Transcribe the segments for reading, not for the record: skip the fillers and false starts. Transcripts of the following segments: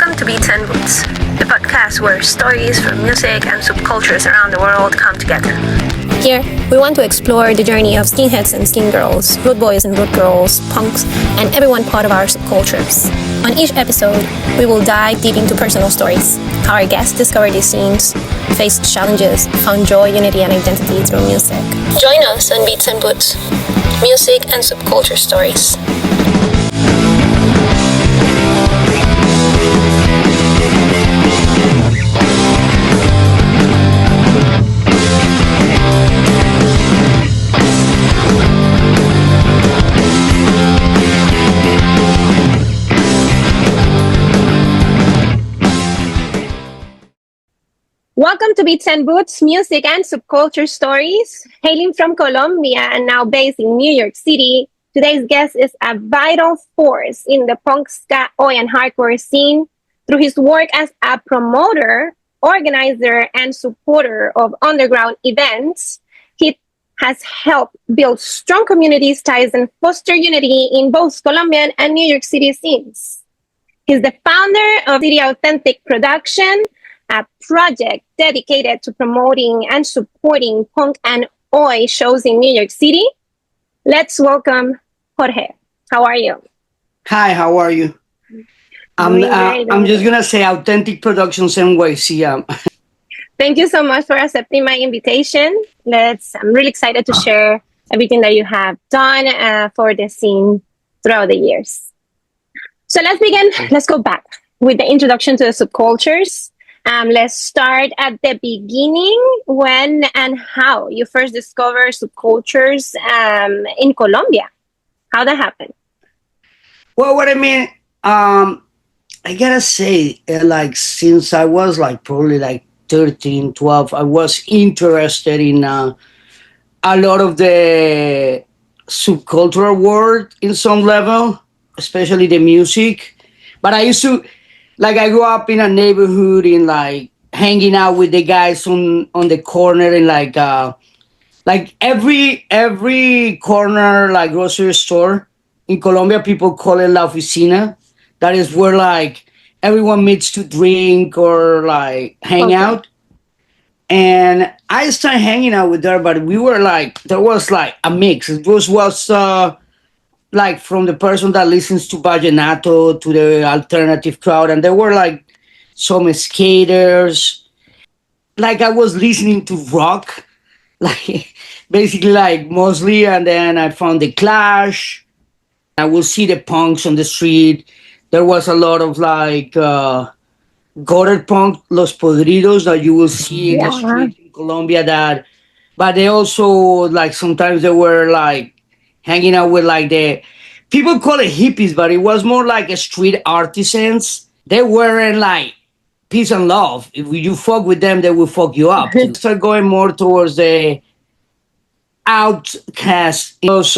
Welcome to Beats and Boots, the podcast where stories from music and subcultures around the world come together. Here, we want to explore the journey of skinheads and skin girls, road boys and road girls, punks, and everyone part of our subcultures. On each episode, we will dive deep into personal stories, how our guests discovered these scenes, faced challenges, found joy, unity, and identity through music. Join us on Beats and Boots, music and subculture stories. Welcome to Beats and Boots, music and subculture stories. Hailing from Colombia and now based in New York City, today's guest is a vital force in the punk, ska, oi, and hardcore scene through his work as a promoter, organizer, and supporter of underground events. He has helped build strong community ties and foster unity in both Colombian and New York City scenes. He's the founder of Authentic Productions, a project dedicated to promoting and supporting punk and oi shows in New York City. Let's welcome Jorge. How are you? Hi, how are you? I'm just gonna say Authentic Productions NYC. Thank you so much for accepting my invitation. I'm really excited to share everything that you have done for the scene throughout the years. So let's begin. Let's go back with the introduction to the subcultures. Let's start at the beginning. When and how you first discovered subcultures in Colombia? How that happened? Well, what I mean, I gotta say, since I was probably 13, 12, I was interested in a lot of the subcultural world in some level, especially the music. But I used to, I grew up in a neighborhood in hanging out with the guys on the corner and every corner grocery store in Colombia, people call it La Oficina. That is where everyone meets to drink or hang out. And I started hanging out with her, but we were there was a mix. It was from the person that listens to vallenato to the alternative crowd, and there were some skaters. I was listening to rock, basically mostly, and then I found the Clash. I would see the punks on the street. There was a lot of gutter punk, Los Podridos, that you will see in the street in Colombia. But they also sometimes they were hanging out with the people call it hippies, but it was more a street artisans. They weren't peace and love. If you fuck with them, they will fuck you up. Start going more towards the outcast. Those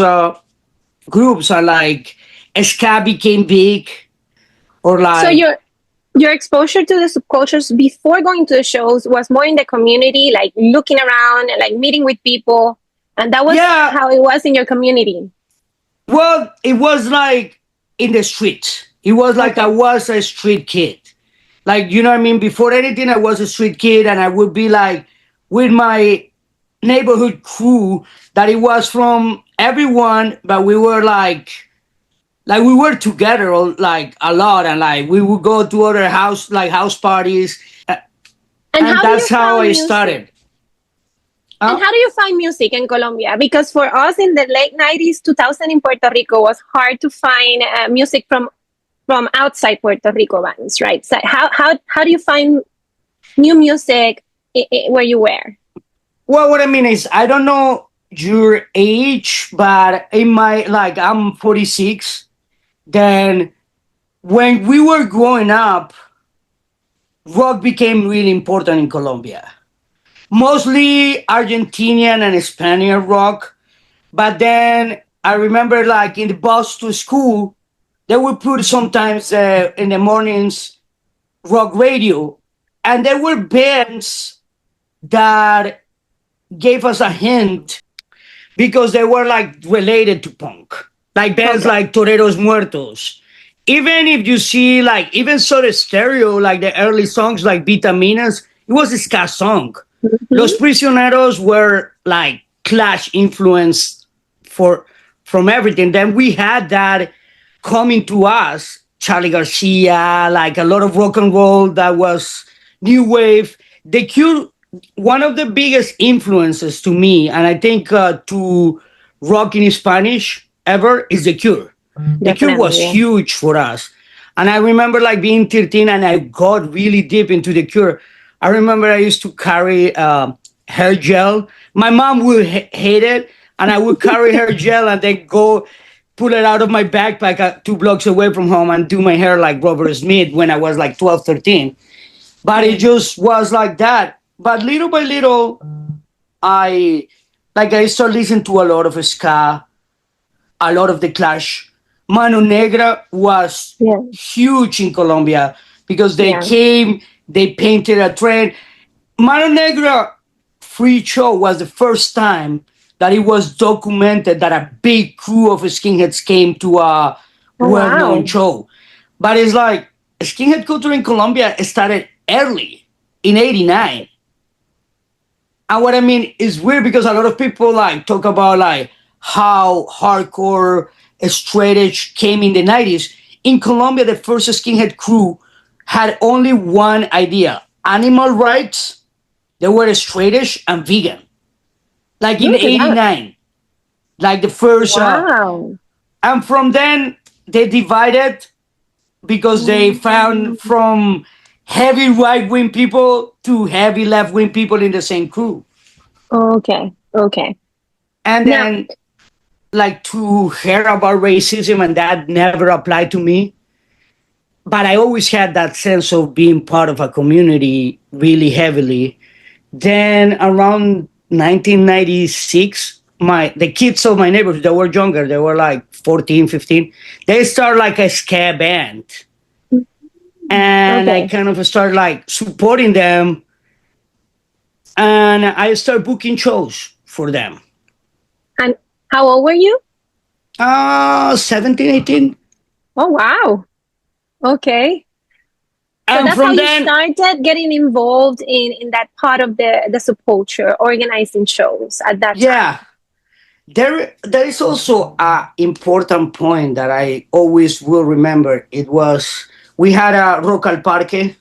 groups are ska became big, or So your exposure to the subcultures before going to the shows was more in the community, looking around and meeting with people. And that was how it was in your community. Well, it was in the street. It was I was a street kid. You know what I mean? Before anything, I was a street kid, and I would be with my neighborhood crew that it was from everyone, but we were we were together a lot, and we would go to other house parties. And that's how I started. And how do you find music in Colombia? Because for us in the late 90s, 2000 in Puerto Rico was hard to find music from outside Puerto Rico bands, right? So how do you find new music where you were? Well, what I mean is, I don't know your age, but in my, I'm 46. Then when we were growing up, rock became really important in Colombia. Mostly Argentinian and Spanish rock. But then I remember in the bus to school, they would put sometimes in the mornings rock radio. And there were bands that gave us a hint because they were related to punk. Bands like Toreros Muertos even if you see like even Soda Stereo, like the early songs like Vitaminas, it was a ska song. Los Hmm. Prisioneros were like Clash influence for from everything. Then we had that coming to us, Charlie Garcia, like a lot of rock and roll that was new wave. The Cure, one of the biggest influences to me, and I think to rock in Spanish ever is The Cure. The Cure was Definitely. huge for us. And I remember like being 13 and I got really deep into The Cure. I remember I used to carry hair gel. My mom would hate it, and I would carry hair gel and then go pull it out of my backpack 2 blocks away from home and do my hair like Robert Smith when I was like 12, 13. But it Yeah. just was like that. But little by little, I I started listening to a lot of ska, a lot of the Clash. Mano Negra was Yeah. huge in Colombia because they Yeah. came, they painted a trend. Mano Negra free show was the first time that it was documented that a big crew of skinheads came to a Oh, well-known wow. show. But it's like skinhead culture in Colombia started early in '89. And what I mean is weird because a lot of people like talk about like how hardcore straight edge came in the '90s. In Colombia, the first skinhead crew had only one idea: animal rights. They were straight edge and vegan. Like in Look at that. '89, like the first, Wow. and from then they divided because they found Mm. from heavy right wing people to heavy left wing people in the same crew. Okay. Okay. And Now, then like to hear about racism and that never applied to me. But I always had that sense of being part of a community really heavily. Then around 1996, the kids of my neighborhood that were younger, they were like 14, 15, they started like a ska band. And I okay. kind of started like supporting them and I started booking shows for them. And how old were you? 17, 18. Oh, wow. Okay. So And that's how from you then, started getting involved in that part of the subculture, organizing shows at that time. yeah, there is also a important point that I always will remember. It was we had a Rock al Parque,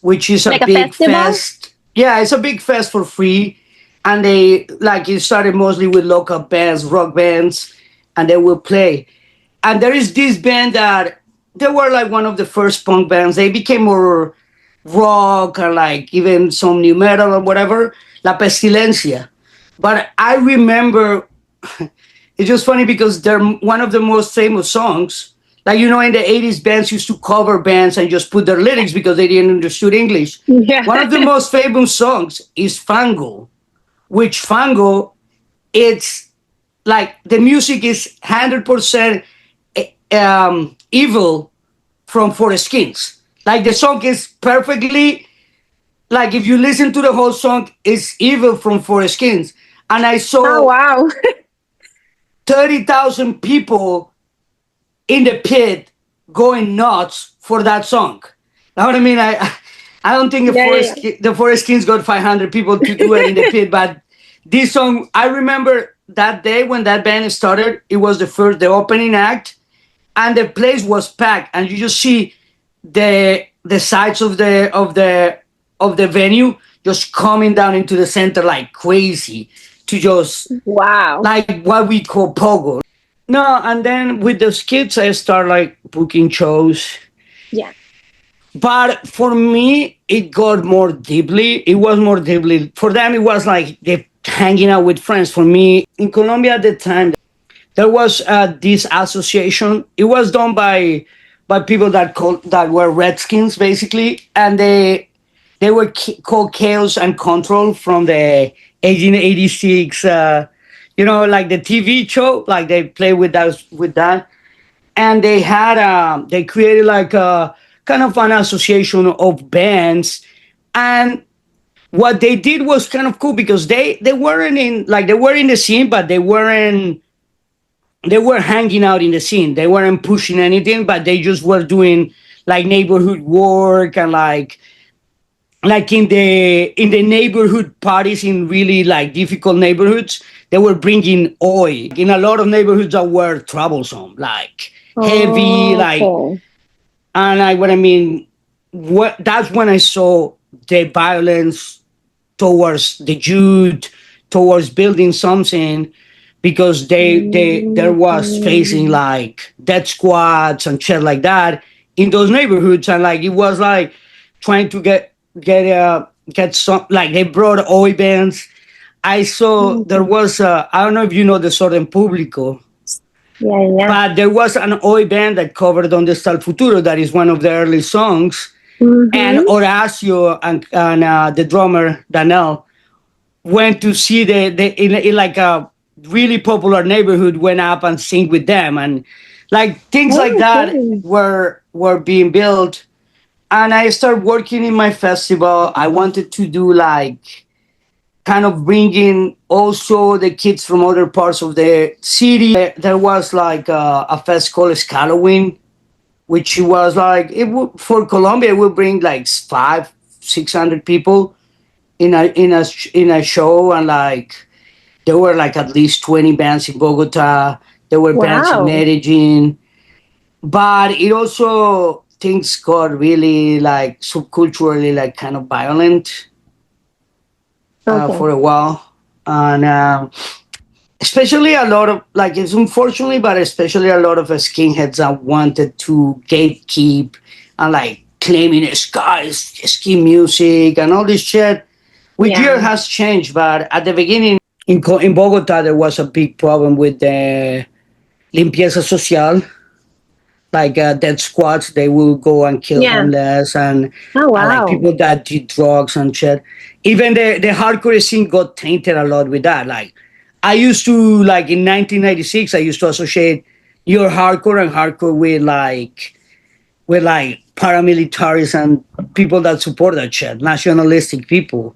which is a Like a big festival? fest. Yeah, it's a big fest for free, and they like it started mostly with local bands, rock bands, and they will play. And there is this band that they were like one of the first punk bands. They became more rock and like even some new metal or whatever. La Pestilencia. But I remember it's just funny because they're one of the most famous songs. Like in the '80s, bands used to cover bands and just put their lyrics because they didn't understood English. Yeah. One of the most famous songs is Fango, which Fango, it's like the music is 100% evil from Four Skins. Like the song is perfectly like if you listen to the whole song, it's evil from Four Skins. And I Oh, saw wow. 30,000 people in the pit going nuts for that song. Know what I mean? I don't think Yeah, yeah, the Forest Kings got 500 people to do it in the pit, but this song, I remember that day when that band started, it was the opening act, and the place was packed, and you just see the sides of the venue just coming down into the center like crazy to just yeah. Wow. like what we call pogo. No, and then with those kids, I start like booking shows. Yeah. But for me, it got more deeply. It was more deeply. For them, it was like they hanging out with friends. For me, in Colombia at the time, there was this association. It was done by people that were Redskins basically, and they were called Chaos and Control from the 1886. Like the TV show, like they play with that, and they created like a kind of an association of bands, and what they did was kind of cool because they weren't in like they were in the scene, but they weren't they were hanging out in the scene. They weren't pushing anything, but they just were doing like neighborhood work and like in the neighborhood parties in really like difficult neighborhoods. They were bringing oil in a lot of neighborhoods that were troublesome, like heavy, like, Okay. and I what I mean, what that's when I saw the violence towards the youth, towards building something, because they there was facing Mhm. like death squads and shit like that in those neighborhoods, and like it was like trying to get some, like they brought oil bands. I saw there Okay. was I don't know if you know the Sorden Público, Yeah, yeah. but there was an oi band that covered on the Stal Futuro, that is one of the early songs. And Mm-hmm. Horacio and the drummer Danel went to see the in like a really popular neighborhood, went up and sing with them, and like things like that Okay. were being built. And I started working in my festival. I wanted to do like kind of bringing also the kids from other parts of the city. There was like a fest called Halloween, which was like for Colombia. It would bring like 500-600 people in a show, and like there were like at least 20 bands in Bogota. There were bands in Wow. Medellin, but it also things got really like subculturally like kind of violent Okay. for a while, and especially a lot of like it's unfortunately, but especially a lot of skinheads that wanted to gatekeep and like claiming ski music and all this shit. Which year Yeah. has changed, but at the beginning in Bogota there was a big problem with the limpieza social, like dead squads. They will go and kill Yeah. homeless Oh, and like wow. people that did drugs and shit. Even the hardcore scene got tainted a lot with that. Like I used to, like in 1996, I used to associate your hardcore and hardcore with like paramilitaries and people that support that shit, nationalistic people.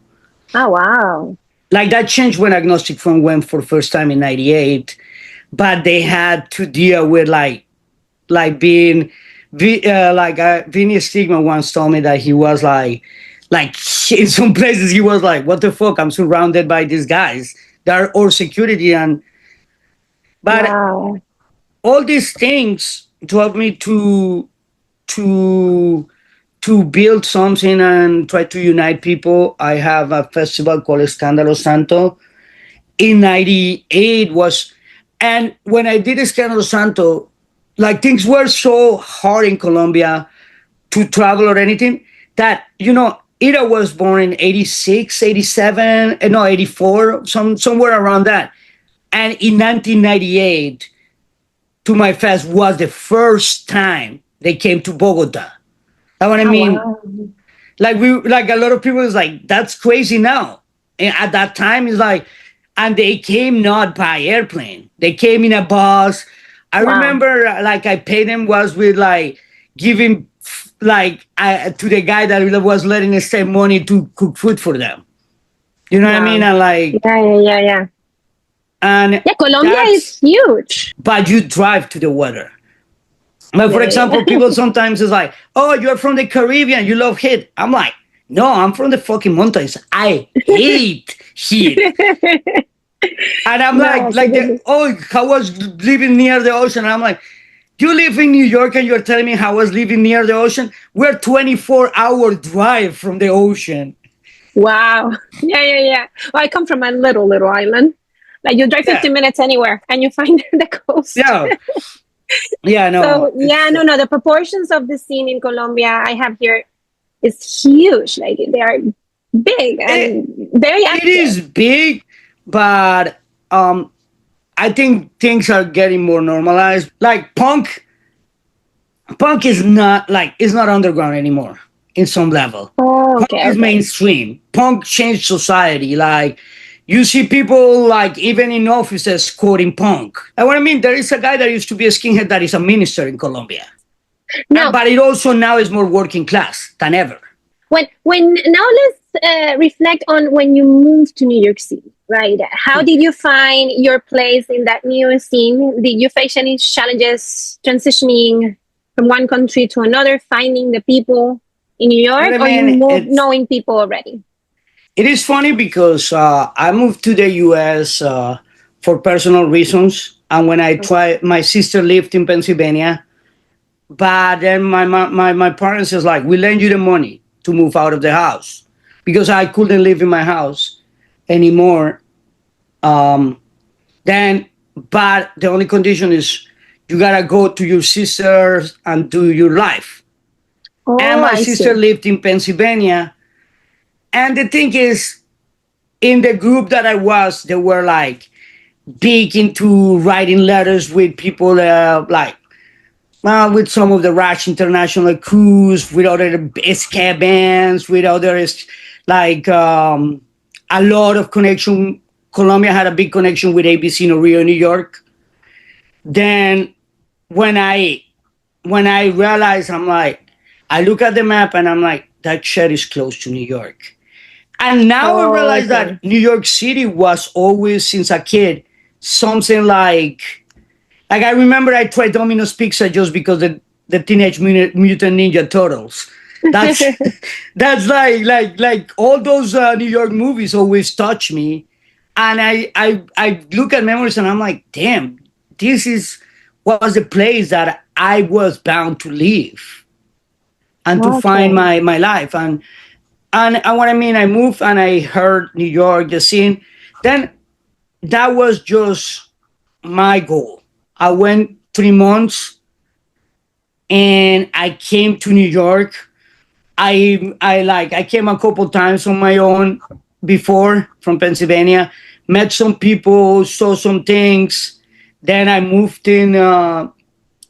Oh, wow. Like that changed when Agnostic Front went for first time in '98, but they had to deal with like being Vinny Stigma once told me that he was like in some places he was like, what the fuck, I'm surrounded by these guys that are all security. And but Wow. all these things drove me to to build something and try to unite people. I have a festival called Escándalo Santo in '98 was, and when I did Escándalo Santo, like things were so hard in Colombia to travel or anything that, Ida was born in '86, '87, no, '84, somewhere around that. And in 1998, To My Fest was the first time they came to Bogota. That's what I Oh, mean. wow. Like a lot of people is like, that's crazy now. And at that time, it's like, and they came not by airplane. They came in a bus. I Wow. remember like I paid them was with like giving like to the guy that was letting us save money to cook food for them. You know what I mean? Wow. And like, Yeah, yeah, yeah, yeah. and Yeah, Colombia is that's, huge. but you drive to the weather. But for Yeah, example, yeah. people sometimes is like, "Oh, you're from the Caribbean, you love heat." I'm like, "No, I'm from the fucking mountains. I hate heat." And I'm No, like, "Oh, how was living near the ocean?" And I'm like, "You live in New York, and you're telling me how I was living near the ocean? We're 24-hour drive from the ocean." wow. Yeah, yeah, yeah. Well, I come from a little island. Like you drive Yeah, 15 minutes anywhere and you find the coast. yeah, yeah. No, So yeah, no, no. The proportions of the scene in Colombia I have here is huge. Like they are big it and very it active. is big, but I think things are getting more normalized. Like punk is not like it's not underground anymore in some level. Oh, Punk okay, is okay. mainstream. Punk changed society. Like you see people like even in offices quoting punk. And what I mean, there is a guy that used to be a skinhead that is a minister in Colombia. Now, But it also now is more working class than ever. When now let's reflect on when you moved to New York City, right? How did you find your place in that new scene? Did you face any challenges transitioning from one country to another, finding the people in New But York, I or you mean, moved knowing people already? it is funny because I moved to the U.S. For personal reasons, and when I tried, my sister lived in Pennsylvania, but then my parents is like, we lend you the money to move out of the house because I couldn't live in my house anymore. Um, then, but the only condition is you gotta go to your sisters and do your life. And Oh, my I sister see. lived in Pennsylvania, and the thing is, in the group that I was, they were like big into writing letters with people like with some of the Rush International crews, with other ska bands, with others like a lot of connection. Colombia had a big connection with ABC in Rio, New York. Then when I when I realized, I'm like, I look at the map and I'm like, that shit is close to New York. And now I Oh, realize okay. that New York City was always, since a kid, something like I remember I tried Domino's Pizza just because the Teenage Mutant Ninja Turtles. That's that's like all those New York movies always touch me, and I look at memories and I'm like, damn, this is was the place that I was bound to live and to find Okay. my life. And what I mean, I moved and I heard New York, the scene. Then that was just my goal. I went 3 months and I came to New York. I came a couple times on my own before from Pennsylvania, met some people, saw some things. Then I moved in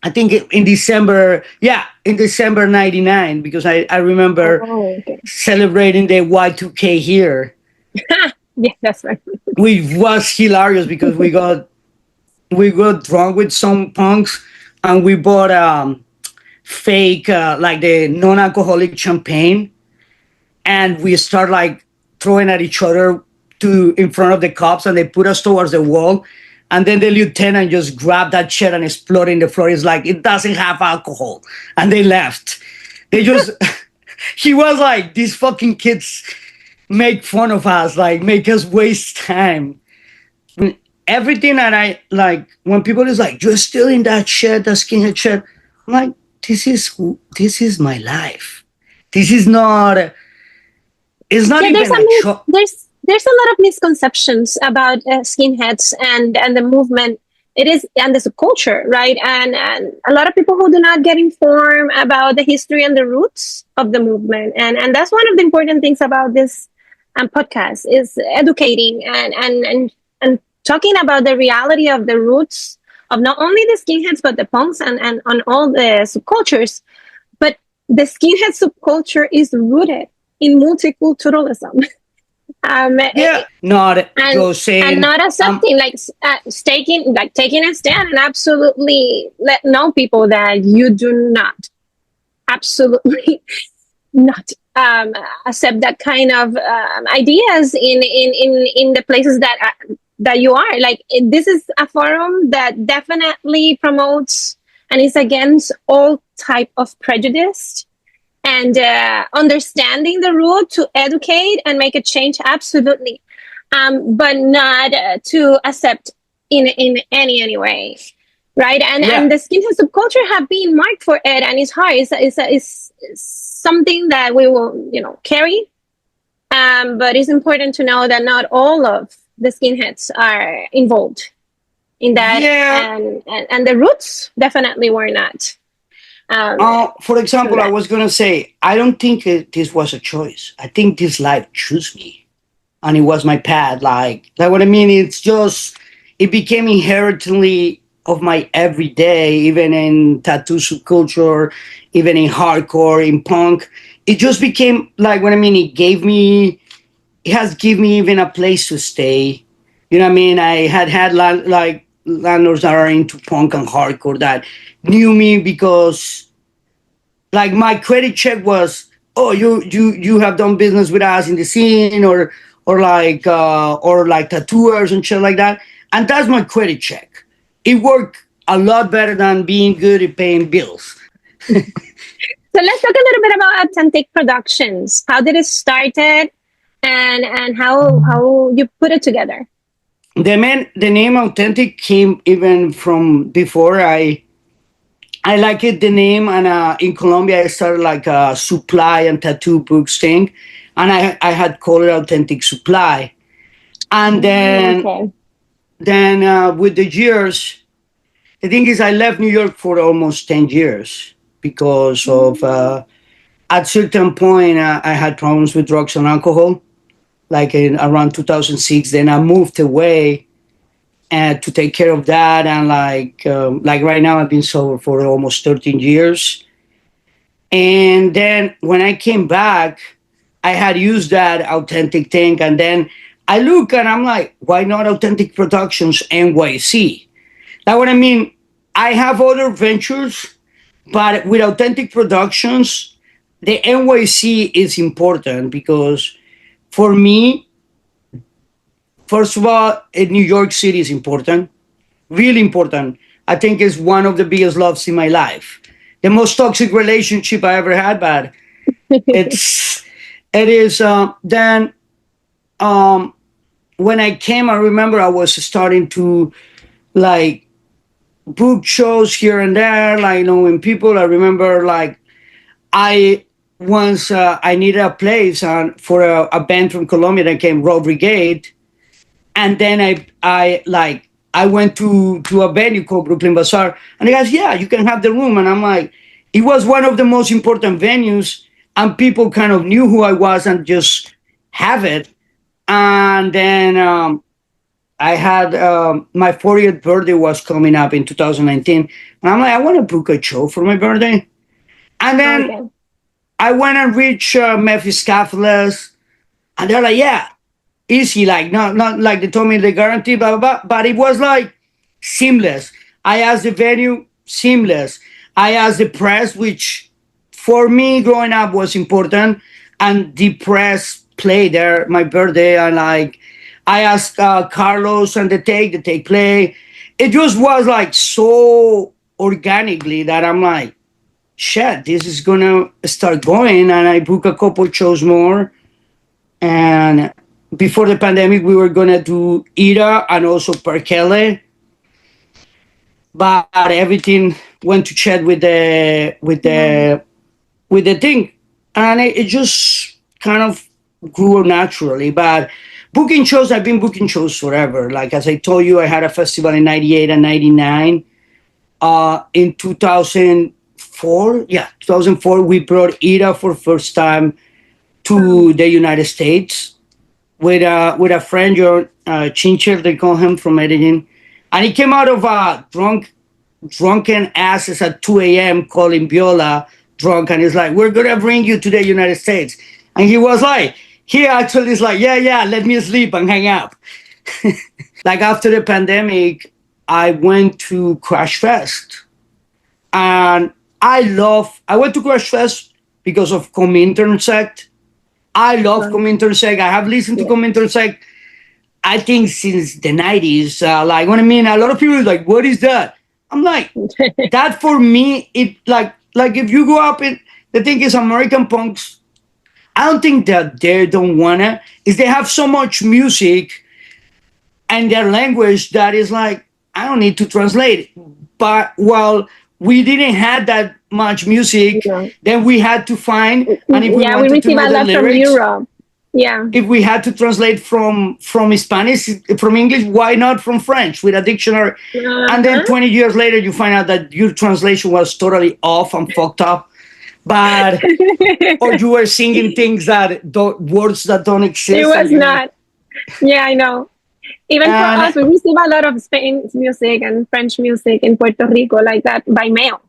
I think in December, yeah, in December 99, because I remember Oh, okay. celebrating the Y2K here, Yeah, that's right. which was hilarious because we got drunk with some punks and we bought fake like the non-alcoholic champagne, and we start like throwing at each other to in front of the cops, and they put us towards the wall, and then the lieutenant just grabbed that shit and exploded in the floor. It's like, it doesn't have alcohol, and they left. They just he was like, these fucking kids make fun of us, like make us waste time. Everything that I like, when people is like, you're still in that shit, that skinhead shit, I'm like, this is my life. This is not, it's not Yeah, even a choice. there's a lot of misconceptions about skinheads and the movement. It is, and the subculture, right? And a lot of people who do not get informed about the history and the roots of the movement, and that's one of the important things about this podcast is educating and talking about the reality of the roots of not only the skinheads but the punks and on all the subcultures. But the skinhead subculture is rooted in multiculturalism. um, Yeah, not and just and saying, not accepting taking a stand and absolutely let know people that you do not absolutely not accept that kind of ideas in the places that you are this is a forum that definitely promotes and is against all type of prejudice and understanding the rule to educate and make a change absolutely but not to accept in any way, right? And yeah, the skinhead subculture have been marked for it, and it's hard. It's something that we will carry, but it's important to know that not all of the skinheads are involved in that, yeah. and the roots definitely were not um, For through example, I that. was gonna say, I don't think this was a choice. I think this life chose me, and it was my path. Like what I mean. It's just it became inherently of my everyday, even in tattoo subculture, even in hardcore, in punk. It just became like what I mean. It has given me even a place to stay. You know what I mean? I had like landlords that are into punk and hardcore that knew me because like my credit check was oh, you have done business with us in the scene, or like tattooers and shit like that. And that's my credit check. It worked a lot better than being good at paying bills. So let's talk a little bit about Authentic Productions. How did it started, and how you put it together? The name Authentic came even from before I like it, the name, and in Colombia I started like a supply and tattoo books thing, and I had called it Authentic Supply, and Okay. then with the years, the thing is I left New York for almost 10 years because of at certain point I had problems with drugs and alcohol, like in around 2006. Then I moved away and to take care of that, and like right now I've been sober for almost 13 years. And then when I came back, I had used that authentic thing. And then I look and I'm like, why not Authentic Productions NYC? That's what I mean. I have other ventures, but with Authentic Productions, the NYC is important because for me, first of all, New York City is important, really important. I think it's one of the biggest loves in my life. The most toxic relationship I ever had, but it's it is. Then um, when I came, I remember I was starting to like book shows here and there, like knowing people. I remember like I once I needed a place for a band from Colombia that came, Raw Brigade, and then I went to a venue called Brooklyn Bazaar, and they guys, yeah, you can have the room, and I'm like, it was one of the most important venues, and people kind of knew who I was and just have it, and then I had my 40th birthday was coming up in 2019, and I'm like, I want to book a show for my birthday, and then Okay. I went and reached Memphis Catholics, and they're like, yeah, easy, like not like they told me the guarantee, blah blah blah. But it was like seamless. I asked the venue, seamless. I asked the press, which for me growing up was important, and the press played there my birthday, and like I asked Carlos and the take play. It just was like so organically that I'm like, shit, this is gonna start going, and I book a couple shows more. And before the pandemic, we were gonna do Ira and also Perkele, but everything went to chat Yeah. with the thing, and it just kind of grew naturally. But booking shows, I've been booking shows forever. Like as I told you, I had a festival in '98 and '99. In 2004, yeah, 2004, we brought Ira for first time Wow. to the United States with a friend, your Chincher, they call him from Medellin, and he came out of drunken asses at 2 a.m. calling Viola drunk, and he's like, "We're gonna bring you to the United States," and he was like, he actually is like, "Yeah, yeah, let me sleep and hang out." Like after the pandemic, I went to Crash Fest, and I went to Crash Fest because of Comintern. I love Wow. Comintern. I have listened to Yeah. Comintern, I think, since the 90s. Like, what I mean, a lot of people are like, what is that? I'm like, that for me, it like if you go up in, the thing is, American punks, I don't think that they don't wanna, is they have so much music and their language that is like, I don't need to translate. But while we didn't have that much music, Yeah. then we had to find, and if we Yeah, we wanted to receive know a the lot from lyrics, Europe. Yeah. if we had to translate from Spanish, from English, why not from French with a dictionary? And then Uh-huh. 20 years later, you find out that your translation was totally off and fucked up. But or you were singing things that don't, words that don't It exist, and was you not. Yeah, I know. Even for and us, we receive a lot of Spanish music and French music in Puerto Rico like that by mail.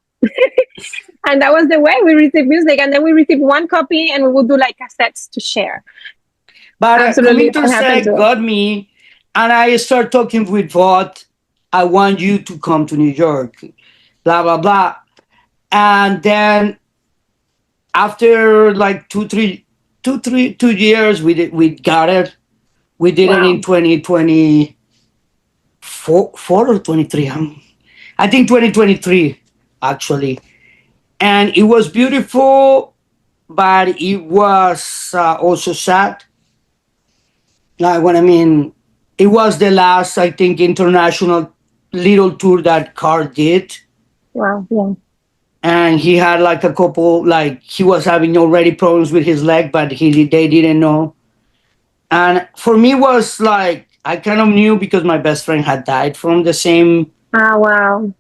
And that was the way we receive music. And then we receive one copy and we would do like cassettes to share. but Absolutely. That happened Comintern to us. got me, and I start talking with Vought. I want you to come to New York, blah blah blah, and then after like 2 years, we got it. We did it in Wow. 2024 or 23. I think 2023 actually, and it was beautiful, but it was also sad. Like what I mean, it was the last, I think, international little tour that Carl did, Wow. Yeah. and he had like a couple, like he was having already problems with his leg, but they didn't know. And for me, was like I kind of knew because my best friend had died from the same, Ah, wow.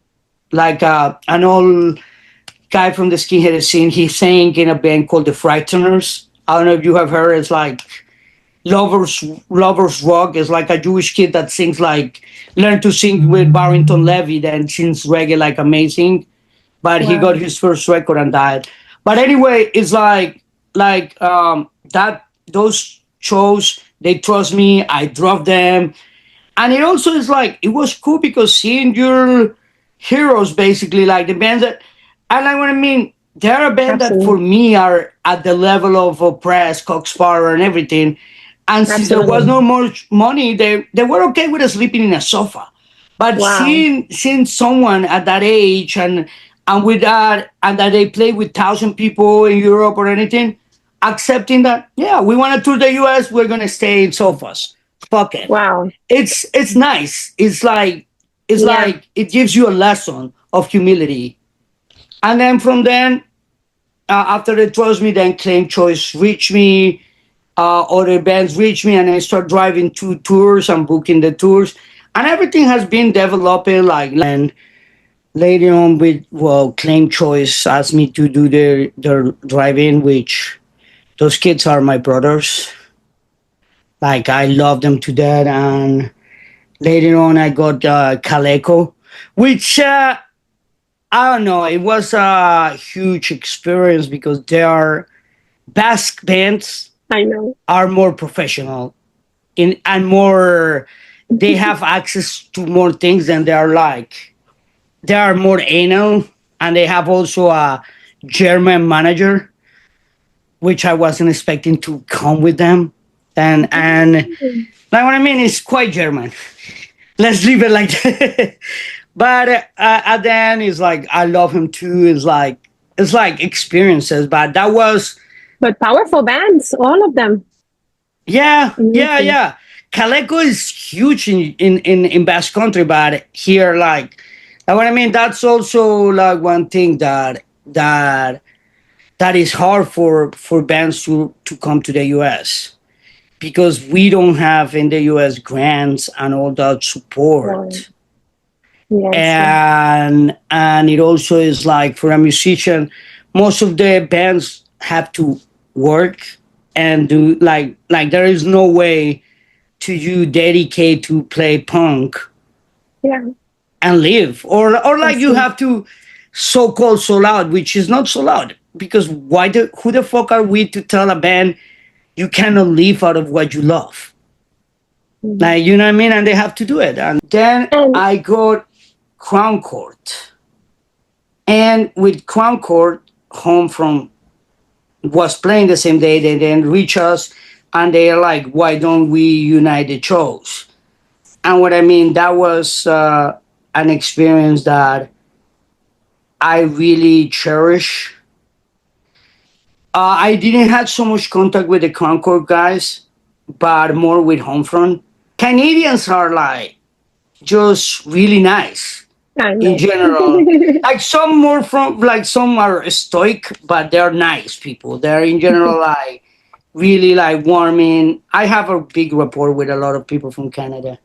like an old guy from the skinhead scene. He sang in a band called the Frighteners. I don't know if you have heard. It's like lovers rock. Is like a Jewish kid that sings like learned to sing with Barrington Levy, then sings reggae like amazing. But he got Wow. his first record and died. But anyway, it's like that those shows, they trust me. I drove them, and it also is like it was cool because seeing your heroes, basically like the bands that, and I want to mean they're a band that for Absolutely. me are at the level of Oppress, Cox Power, and everything. And since there was Absolutely. no more money, they were okay with us sleeping in a sofa. But Wow. seeing someone at that age and with that, and that they play with 1,000 people in Europe or anything, accepting that, yeah, we want to tour the US, we're gonna stay in sofas. Fuck it. Wow. It's nice. It's like Yeah. it gives you a lesson of humility. And then from then, after they trust me, then Claim Choice reached me, other bands reach me, and I start driving 2 tours and booking the tours, and everything has been developing. And later on, with Claim Choice asked me to do their driving, which those kids are my brothers. Like I love them to death, and later on, I got Caleco, which I don't know. It was a huge experience because their Basque bands I know. are more professional in and more. They have access to more things than they are like. They are more anal, and they have also a German manager, which I wasn't expecting to come with them. And like what I mean is quite German. Let's leave it like that. But at the end, it's like I love him too. It's like experiences. But that was, But powerful bands, all of them. yeah, yeah, Amazing. yeah. Caleco is huge in Basque Country, but here, like what I mean, that's also like one thing that is hard for bands to come to the US, because we don't have in the US grants and all that Wow. support. Yes. Yes. And it also is like for a musician, most of the bands have to work and do like there is no way to you dedicate to play punk Yeah. and live, or I like you see. have to so-called sold out, which is not sold out, because who the fuck are we to tell a band you cannot live out of what you love? Mhm. Like, you know what I mean? And they have to do it. And then And I got Crown Court. And with Crown Court, home from was playing the same day, they then reach us and they're like, why don't we unite the shows? And what I mean, that was an experience that I really cherish. I didn't have so much contact with the Crown Court guys, but more with Homefront. Canadians are like just really nice I in know. general. Like some are stoic, but they're nice people. They're in general like really like warming. I have a big rapport with a lot of people from Canada.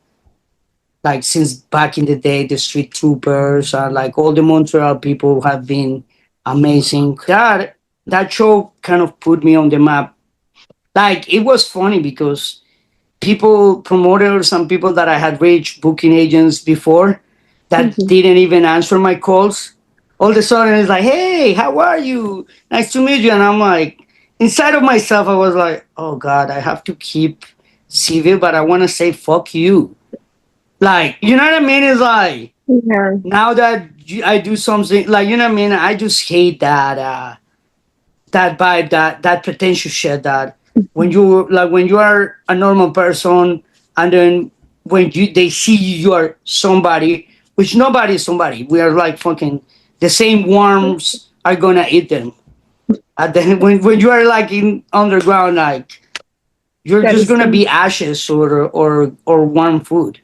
Like since back in the day, the street troopers and like all the Montreal people have been amazing. That show kind of put me on the map. Like it was funny because people, promoters, and people that I had reached, booking agents before, that Mhm. didn't even answer my calls. All of a sudden, it's like, "Hey, how are you? Nice to meet you." And I'm like, inside of myself, I was like, "Oh God, I have to keep civil, but I want to say fuck you." Like, you know what I mean? It's like Yeah. now that I do something, like, you know what I mean? I just hate that. that vibe, that potential shit, that when you are a normal person, and then when they see you are somebody, which nobody is somebody. We are like fucking the same worms are gonna eat them. And then when you are like in underground, like you're That just is gonna true. be ashes or warm food.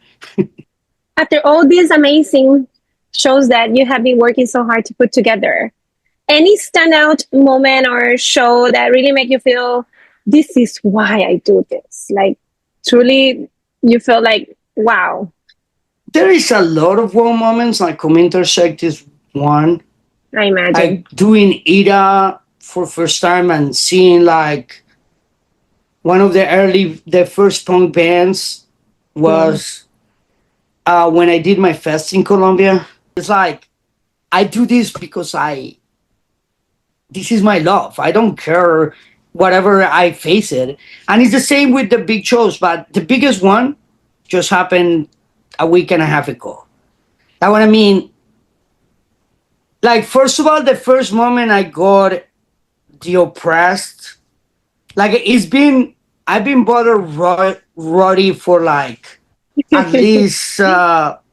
After all these amazing shows that you have been working so hard to put together, any standout moment or show that really make you feel this is why I do this? Like truly you feel like, wow, There is a lot of warm moments. Like Come Intersect is one. I imagine. Like doing Ida for first time and seeing like one of the first punk bands Yeah. was when I did my fest in Colombia. It's like I do this because this is my love. I don't care whatever I face it, and it's the same with the big shows. But the biggest one just happened a week and a half ago. That what I mean. Like first of all, the first moment I got the oppressed, like it's been I've been bothered Roddy for like at least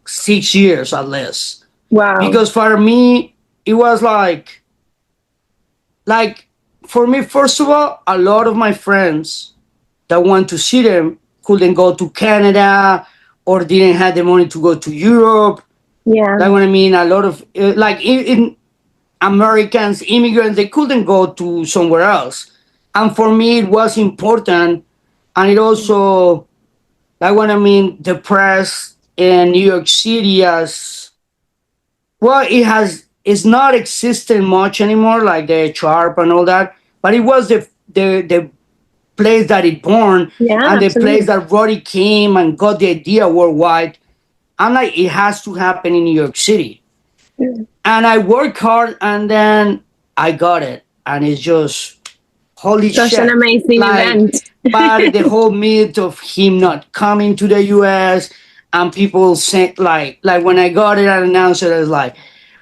6 years at least, Wow. because for me it was like for me, first of all, a lot of my friends that want to see them couldn't go to Canada or didn't have the money to go to Europe. Yeah. Like what I mean, a lot of like in Americans, immigrants, they couldn't go to somewhere else. And for me, it was important. And it also, like what I mean, the press in New York City as well, it's not existing much anymore, like the Sharp and all that. But it was the place that it born Yeah, and the place absolutely. that Roddy came and got the idea worldwide. I'm like, it has to happen in New York City. Mm. And I worked hard and then I got it. And it's just holy Such an shit. amazing Like, event. but the whole myth of him not coming to the US and people say like when I got it and announced it, I was like,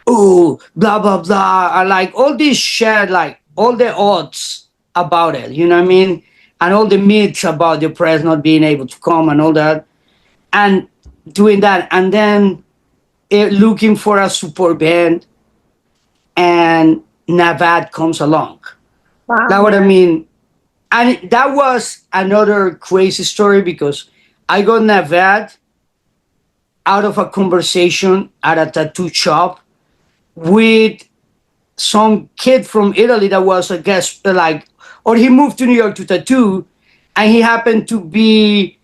oh, blah blah blah. And like all this shit, like all the odds about it, you know what I mean? And all the myths about the press not being able to come and all that. And doing that and then looking for a support band and Navad comes along. That's Wow. what I mean. And that was another crazy story because I got Navad out of a conversation at a tattoo shop with some kid from Italy that was a guest, like, or he moved to New York to tattoo, and he happened to be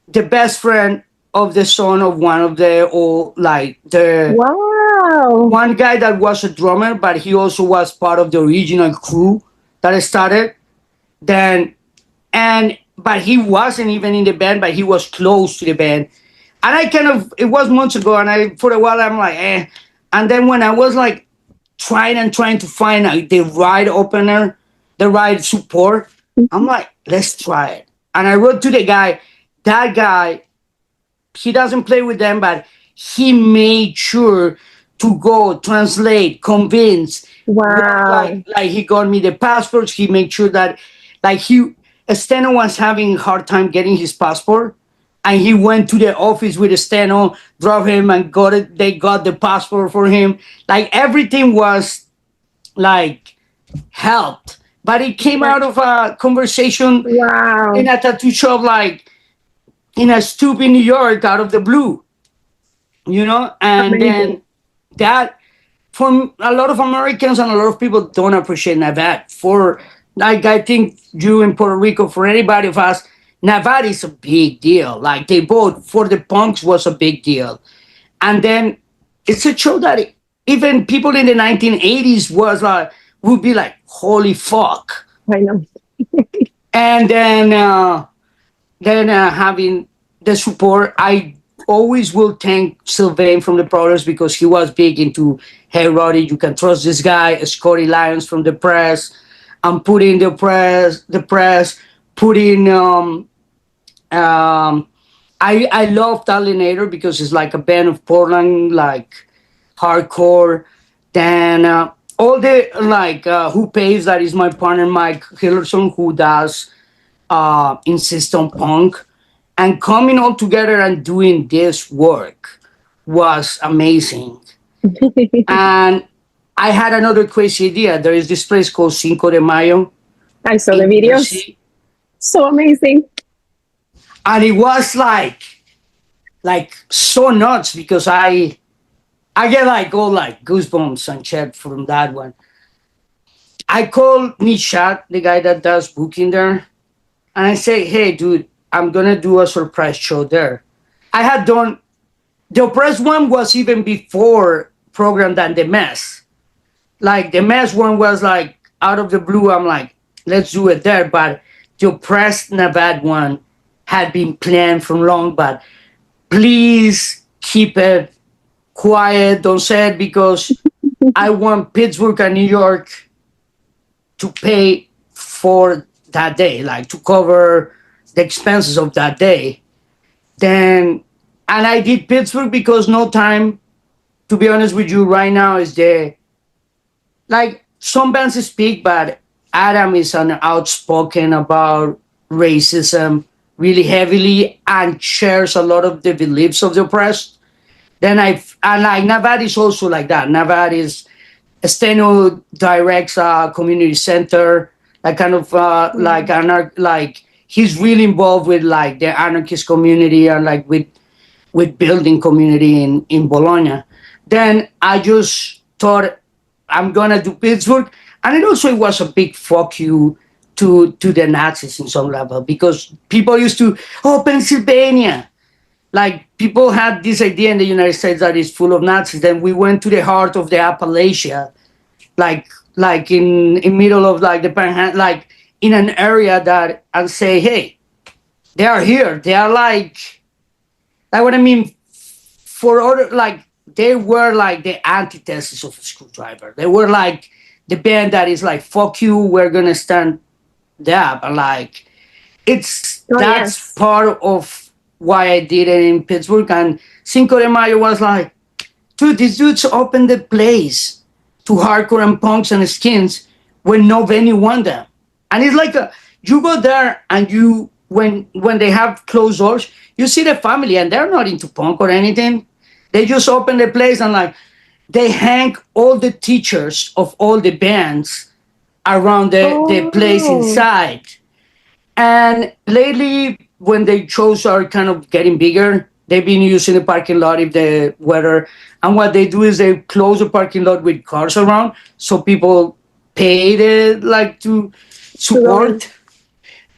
the best friend of the son of one of the old, like the Wow. one guy that was a drummer, but he also was part of the original crew that started. Then, and but he wasn't even in the band, but he was close to the band. And I kind of, it was months ago, and I for a while I'm like, eh. And then when I was like trying to find the right opener, the right support, I'm like, let's try it. And I wrote to the guy. That guy, he doesn't play with them, but he made sure to go translate, convince, Wow. like he got me the passports. He made sure that like Steno was having a hard time getting his passport, and he went to the office with Steno, drove him and got it. They got the passport for him. Like everything was like helped, but it came That, out of a conversation in wow. a tattoo shop, like in a stoop in New York, out of the blue, you know. And Amazing. then that for a lot of Americans and a lot of people don't appreciate Navat. For like I think you in Puerto Rico, for anybody of us, Navat is a big deal. Like they both for the punks was a big deal. And then it's a show that even people in the 1980s was like would be like, holy fuck. I know. And then having the support, I always will thank Sylvain from the Brothers because he was big into, hey Roddy, you can trust this guy. Scotty Lyons from the press. I'm putting the press, putting I love Talinator because it's like a band of Portland, like hardcore. Then all the like who pays, that is my partner Mike Hillerson, who does insist on punk, and coming all together and doing this work was amazing. And I had another crazy idea. There is this place called Cinco de Mayo I saw the in New videos. Jersey, So amazing. and it was like so nuts because I get like all like goosebumps and shit from that one. I called Nishat, the guy that does booking there, and I say, hey, dude, I'm gonna do a surprise show there. I had done the Oppressed one was even before program than the Mess. Like the Mess one was like out of the blue. I'm like, let's do it there. But the Oppressed Nevada one had been planned from long. But please keep it quiet. Don't say it because I want Pittsburgh and New York to pay for that day, like to cover the expenses of that day. Then, and I did Pittsburgh because no time, to be honest with you, right now is the, like some bands speak, but Adam is an outspoken about racism really heavily and shares a lot of the beliefs of the oppressed. Then and like Navad is also like that. Navad is Steno directs a community center, like kind of like like he's really involved with like the anarchist community and like with building community in Bologna. Then I just thought I'm gonna do Pittsburgh, and it was a big fuck you to the Nazis in some level because people used to Pennsylvania. Like people had this idea in the United States that is full of Nazis. Then we went to the heart of the Appalachia, like in middle of like the Panhandle, like in an area that and say, hey, they are here. They are like what I mean for other like they were like the antithesis of a Screwdriver. They were like the band that is like fuck you, we're gonna stand there. And like it's Oh, that's yes. part of why I did it in Pittsburgh. And Cinco de Mayo was like, dude, these dudes opened the place to hardcore and punks and skins when no venue won them. And it's like you go there and you when they have closed doors, you see the family and they're not into punk or anything. They just open the place and like they hang all the teachers of all the bands around the place Oh, inside. And lately, when the shows are kind of getting bigger, they've been using the parking lot if the weather. And what they do is they close the parking lot with cars around, so people pay the like to to go in. support.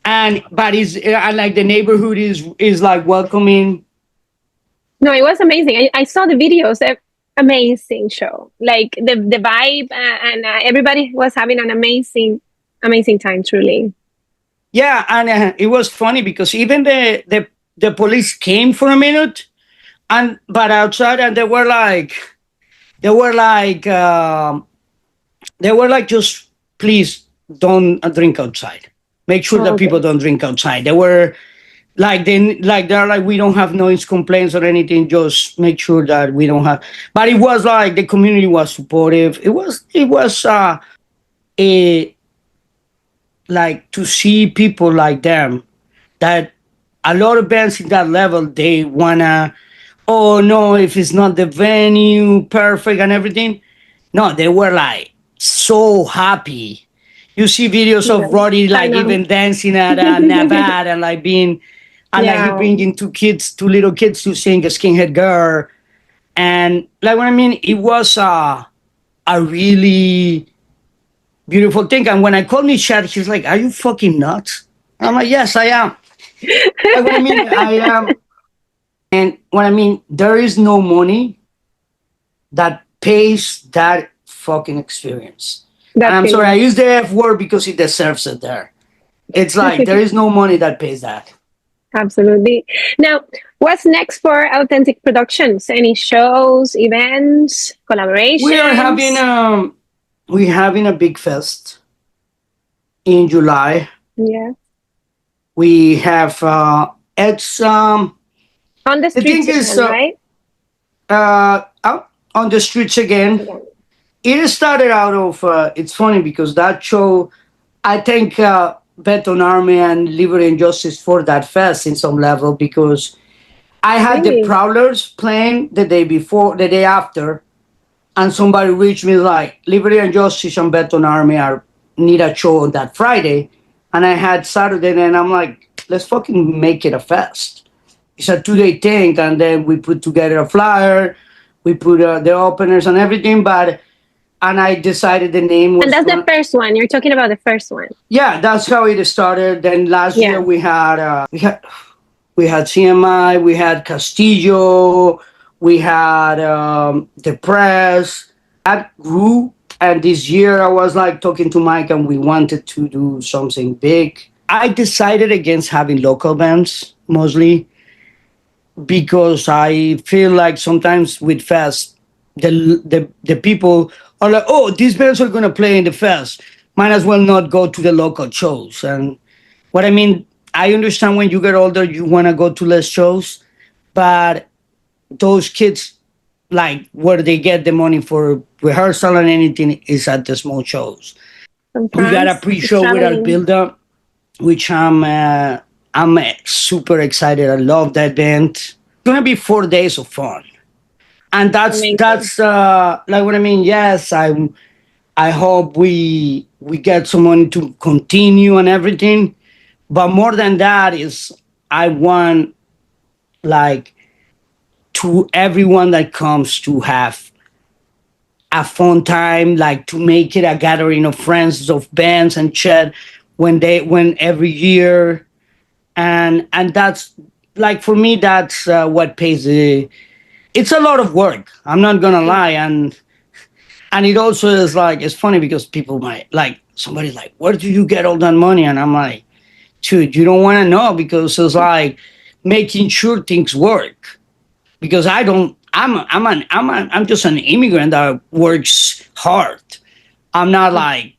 And but it's and like the neighborhood is like welcoming. No, it was amazing. I saw the videos. Amazing show. Like the vibe and everybody was having an amazing time. Truly. Yeah, and it was funny because even the police came for a minute, and but outside, and they were like. They were like, just please don't drink outside. Make sure that people Okay. don't drink outside. They were they're like, we don't have noise complaints or anything. Just make sure that we don't have. But it was like the community was supportive. It was a like to see people like them that a lot of bands in that level they wanna, oh no, if it's not the venue perfect and everything. No, they were like so happy. You see videos Yeah, of Roddy I like know. even dancing at Nevada and like being and like he Yeah, bringing two little kids to sing a skinhead girl. And like what I mean, it was a really beautiful thing. And when I called Nishat, she's like, are you fucking nuts? I'm like, yes, I am. Like what I mean, I am. And what I mean, there is no money that pays that fucking experience. And that I'm sorry, I feeling. use the F word because it deserves it there. It's like there is no money that pays that. Absolutely. Now, what's next for Authentic Productions? Any shows, events, We are having collaborations? we're having a big fest in July. Yeah. We have it's On the the thing streets is again, right? out on the streets again. Again. it started out of, it's funny because that show, I thank Beton Army and Liberty and Justice for that fest in some level, because I had the Really? Prowlers playing the day before, the day after, and somebody reached me like, Liberty and Justice and Beton Army are need a show on that Friday. And I had Saturday, and I'm like, let's fucking make it a fest. It's a 2-day thing, and then we put together a flyer, we put the openers and everything, but and I decided the name And was that's the gonna. first one. You're talking about the first one. Yeah, that's how it started. Then last year Yeah. we had CMI, we had Castillo, we had the press. That grew, and this year I was like talking to Mike, and we wanted to do something big. I decided against having local bands mostly, because I feel like sometimes with fest, the people are like, oh, these bands are gonna play in the fest. Might as well not go to the local shows. And what I mean, I understand when you get older, you wanna go to less shows, but those kids, like where they get the money for rehearsal and anything, is at the small shows. We got a Sometimes it's pre-show with traveling. Albilda, which I'm super excited. I love that band. It's gonna be 4 days of fun, and that's Amazing. that's like what I mean. Yes, I hope we get some money to continue and everything, but more than that is I want like to everyone that comes to have a fun time, like to make it a gathering of friends, of bands and chat when every year, and that's like for me that's what pays the. It's a lot of work. I'm not gonna lie, and it also is like it's funny because people might like somebody's like, where do you get all that money? And I'm like, dude, you don't want to know, because it's like making sure things work, because I don't. I'm just an immigrant that works hard. I'm not like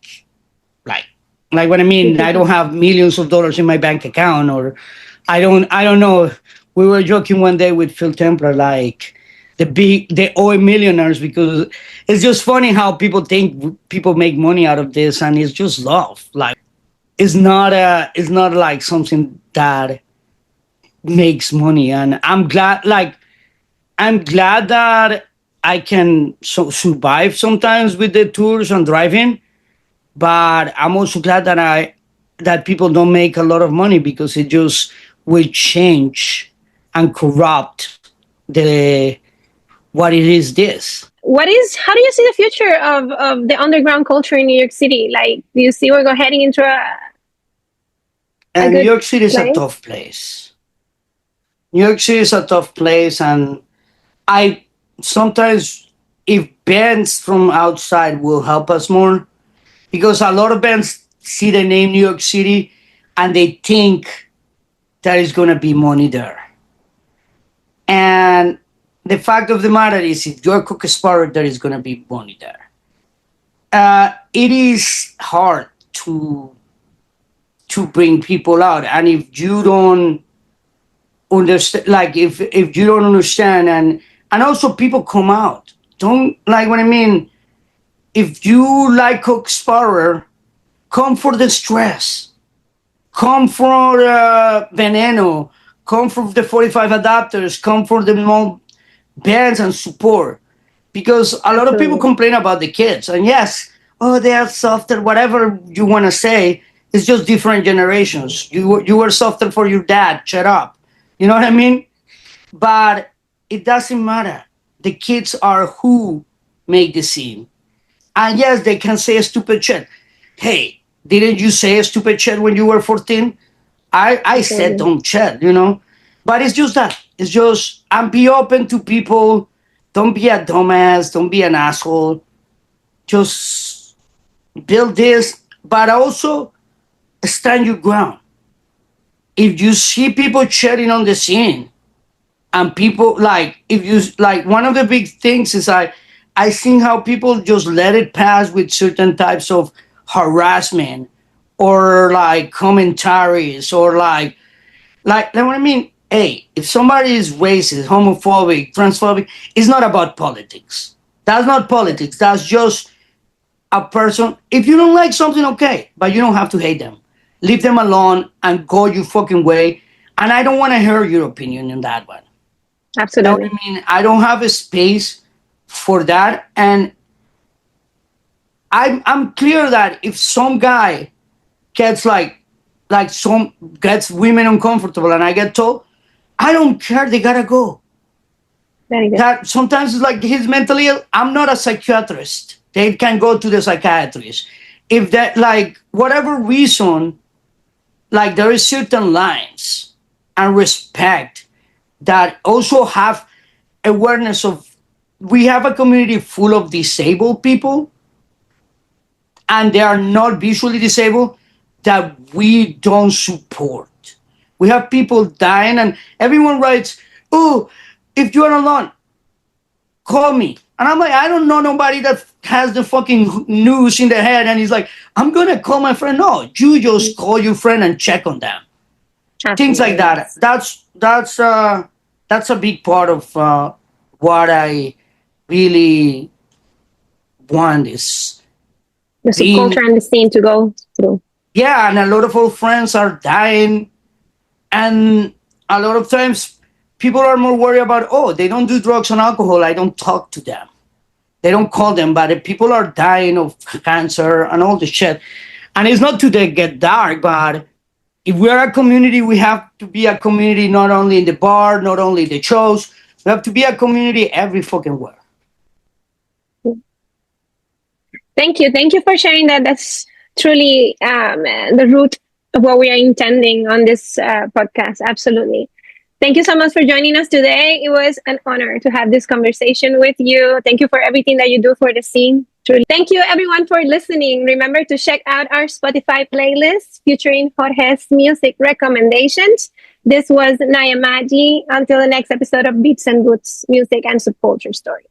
like what I mean. I don't have millions of dollars in my bank account, or I don't know. We were joking one day with Phil Templar, like the oil millionaires, because it's just funny how people think people make money out of this, and it's just love. Like it's not like something that makes money, and I'm glad that I can survive sometimes with the tours and driving, but I'm also glad that people don't make a lot of money, because it just will change and corrupt the what it is this. How do you see the future of the underground culture in New York City? Like, do you see we're heading into a And New good York City is a place? tough place. New York City is a tough place, and I sometimes, if bands from outside will help us more, because a lot of bands see the name New York City and they think there is going to be money there. And the fact of the matter is, if you're Cook Sparrow, there is going to be money there. It is hard to bring people out, and if you don't understand, like if you don't understand, and also people come out, don't like what I mean. If you like Cook Sparrow, come for the stress, come for Veneno, come for the 45 adapters, come for the more bands and support. Because a lot of people Absolutely. complain about the kids. And yes, oh, they are softer, whatever you want to say. It's just different generations. You were softer for your dad, shut up. You know what I mean? But it doesn't matter. The kids are who make the scene. And yes, they can say a stupid shit. Hey, didn't you say a stupid shit when you were 14? I said Absolutely. don't chat. But it's just that. It's just, and be open to people. Don't be a dumbass. Don't be an asshole. Just build this, but also stand your ground. If you see people chatting on the scene, and people like, if you like, one of the big things is I seen how people just let it pass with certain types of harassment, or like commentaries, or like what I mean. Hey, if somebody is racist, homophobic, transphobic, it's not about politics. That's not politics. That's just a person. If you don't like something, okay, but you don't have to hate them. Leave them alone and go your fucking way. And I don't want to hear your opinion on that one. Absolutely. You know what I mean? I don't have a space for that. And I'm clear that if some guy gets gets women uncomfortable and I get told, I don't care, they gotta go. Very good. That sometimes it's like he's mentally ill. I'm not a psychiatrist. They can go to the psychiatrist. If that, like, whatever reason, like, there is certain lines and respect that also have awareness of, we have a community full of disabled people and they are not visually disabled that we don't support. We have people dying and everyone writes, oh, if you are alone, call me. And I'm like, I don't know nobody that has the fucking news in their head and he's like, I'm going to call my friend. No, you just call your friend and check on them. Absolutely. Things like that. That's a big part of what I really want is the subculture and the scene to go through. Yeah, and a lot of old friends are dying. And a lot of times people are more worried about, oh, they don't do drugs and alcohol. I don't talk to them. They don't call them, but if people are dying of cancer and all the shit. And it's not to get dark, but if we're a community, we have to be a community not only in the bar, not only in the shows. We have to be a community every fucking where. Thank you. Thank you for sharing that. That's truly the root of what we are intending on this podcast. Absolutely. Thank you so much for joining us today. It was an honor to have this conversation with you. Thank you for everything that you do for the scene. Truly. Thank you everyone for listening. Remember to check out our Spotify playlist featuring Jorge's music recommendations. This was Naya Maggi. Until the next episode of Beats and Boots, Music and Subculture Stories.